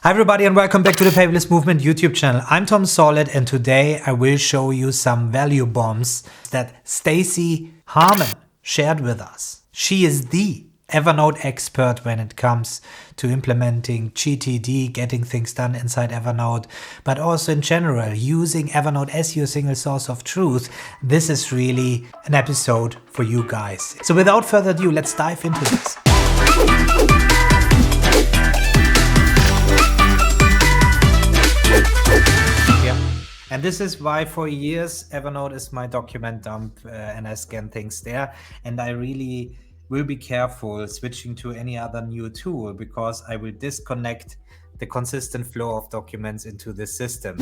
Hi everybody and welcome back to the Paperless Movement YouTube channel. I'm Tom Solid and today I will show you some value bombs that Stacey Harmon shared with us. She is the Evernote expert when it comes to implementing GTD, getting things done inside Evernote, but also in general, using Evernote as your single source of truth. This is really an episode for you guys. So without further ado, let's dive into this. And this is why for years Evernote is my document dump and I scan things there. And I really will be careful switching to any other new tool because I will disconnect the consistent flow of documents into the system.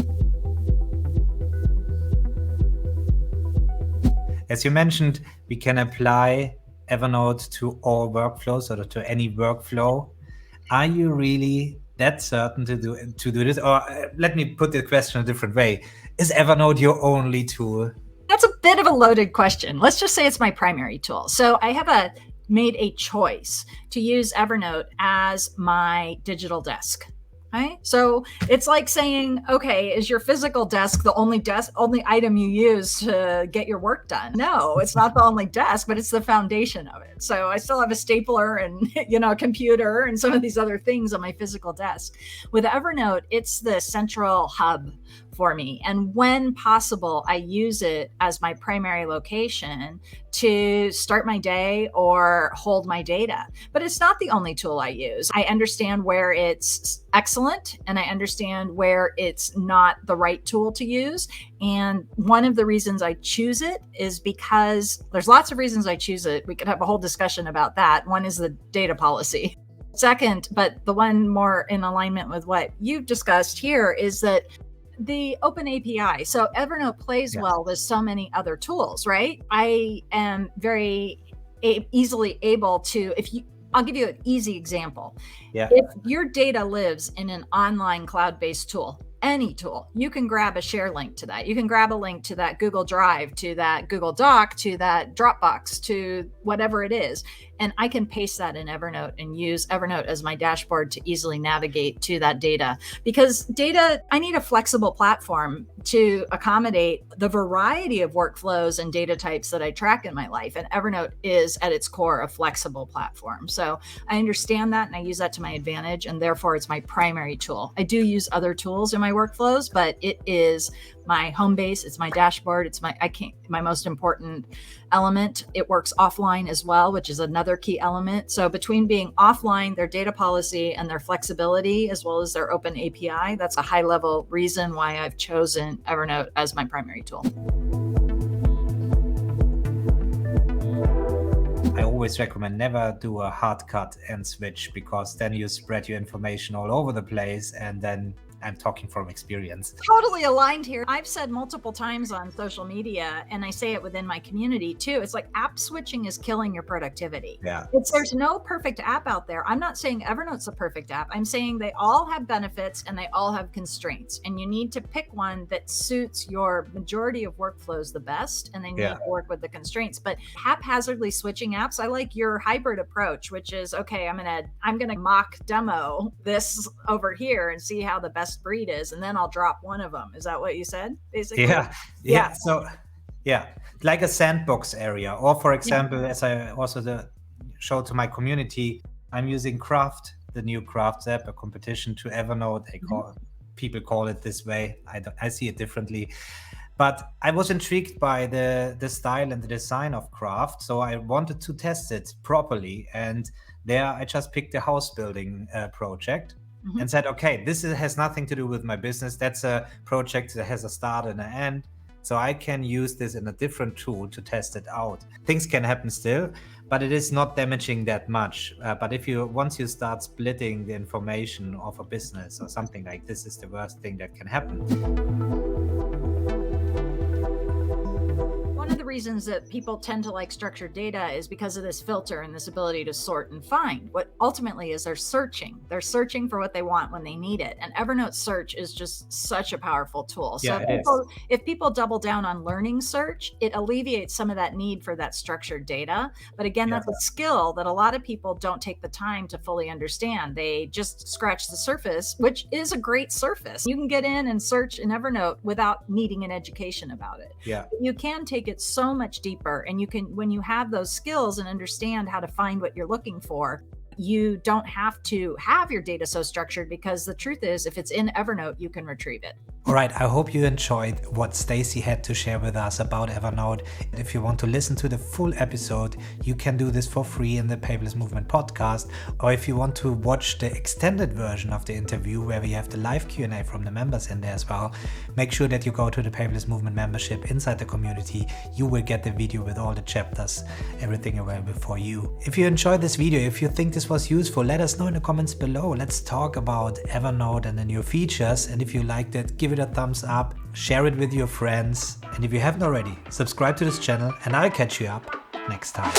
As you mentioned, we can apply Evernote to all workflows or to any workflow. Are you really that certain to do this? Or let me put the question a different way. Is Evernote your only tool? That's a bit of a loaded question. Let's just say it's my primary tool. So I have made a choice to use Evernote as my digital desk. Right? So it's like saying, okay, is your physical desk the only item you use to get your work done? No, it's not the only desk, but it's the foundation of it. So I still have a stapler and a computer and some of these other things on my physical desk. With Evernote, it's the central hub for me. And when possible, I use it as my primary location to start my day or hold my data. But it's not the only tool I use. I understand where it's excellent and I understand where it's not the right tool to use. And one of the reasons I choose it is because there's lots of reasons I choose it. We could have a whole discussion about that. One is the data policy. Second, but the one more in alignment with what you've discussed here is that the open API. So Evernote plays well with so many other tools, right? I am very easily able to, I'll give you an easy example. Yeah. If your data lives in an online cloud-based tool, any tool, you can grab a share link to that. You can grab a link to that Google Drive, to that Google Doc, to that Dropbox, to whatever it is. And I can paste that in Evernote and use Evernote as my dashboard to easily navigate to that data. Because data, I need a flexible platform to accommodate the variety of workflows and data types that I track in my life. And Evernote is at its core a flexible platform. So I understand that and I use that to my advantage. And therefore it's my primary tool. I do use other tools in my workflows, but it is my home base. It's my dashboard. It's my most important element. It works offline as well, which is another key element. So between being offline, their data policy and their flexibility, as well as their open API, that's a high level reason why I've chosen Evernote as my primary tool. I always recommend never do a hard cut and switch because then you spread your information all over the place and then I'm talking from experience. Totally aligned here. I've said multiple times on social media, and I say it within my community too. It's like app switching is killing your productivity. Yeah. There's no perfect app out there. I'm not saying Evernote's a perfect app. I'm saying they all have benefits and they all have constraints. And you need to pick one that suits your majority of workflows the best. And then you need to work with the constraints. But haphazardly switching apps, I like your hybrid approach, which is, okay, I'm gonna mock demo this over here and see how the best breed is, and then I'll drop one of them. Is that what you said, basically? Yeah. So like a sandbox area, or for example, as I also showed to my community, I'm using Craft, the new Craft app, a competition to Evernote. People call it this way. I see it differently. But I was intrigued by the style and the design of Craft, so I wanted to test it properly. And there I just picked a house building project. And said, okay, this has nothing to do with my business. That's a project that has a start and an end. So I can use this in a different tool to test it out. Things can happen still, but it is not damaging that much. But once you start splitting the information of a business or something like this, is the worst thing that can happen. reasons that people tend to like structured data is because of this filter and this ability to sort and find. What ultimately is they're searching. They're searching for what they want when they need it. And Evernote search is just such a powerful tool. So if people double down on learning search, it alleviates some of that need for that structured data. But again, that's a skill that a lot of people don't take the time to fully understand. They just scratch the surface, which is a great surface. You can get in and search in Evernote without needing an education about it. Yeah. You can take it so much deeper, and you can, when you have those skills and understand how to find what you're looking for, you don't have to have your data so structured, because the truth is, if it's in Evernote, you can retrieve it. All right, I hope you enjoyed what Stacey had to share with us about Evernote. If you want to listen to the full episode, you can do this for free in the Paperless Movement podcast. Or if you want to watch the extended version of the interview where we have the live Q&A from the members in there as well, make sure that you go to the Paperless Movement membership inside the community. You will get the video with all the chapters, everything available for you. If you enjoyed this video, if you think this was useful, let us know in the comments below. Let's talk about Evernote and the new features. And if you liked it, give it a thumbs up, share it with your friends, and if you haven't already, subscribe to this channel, and I'll catch you up next time.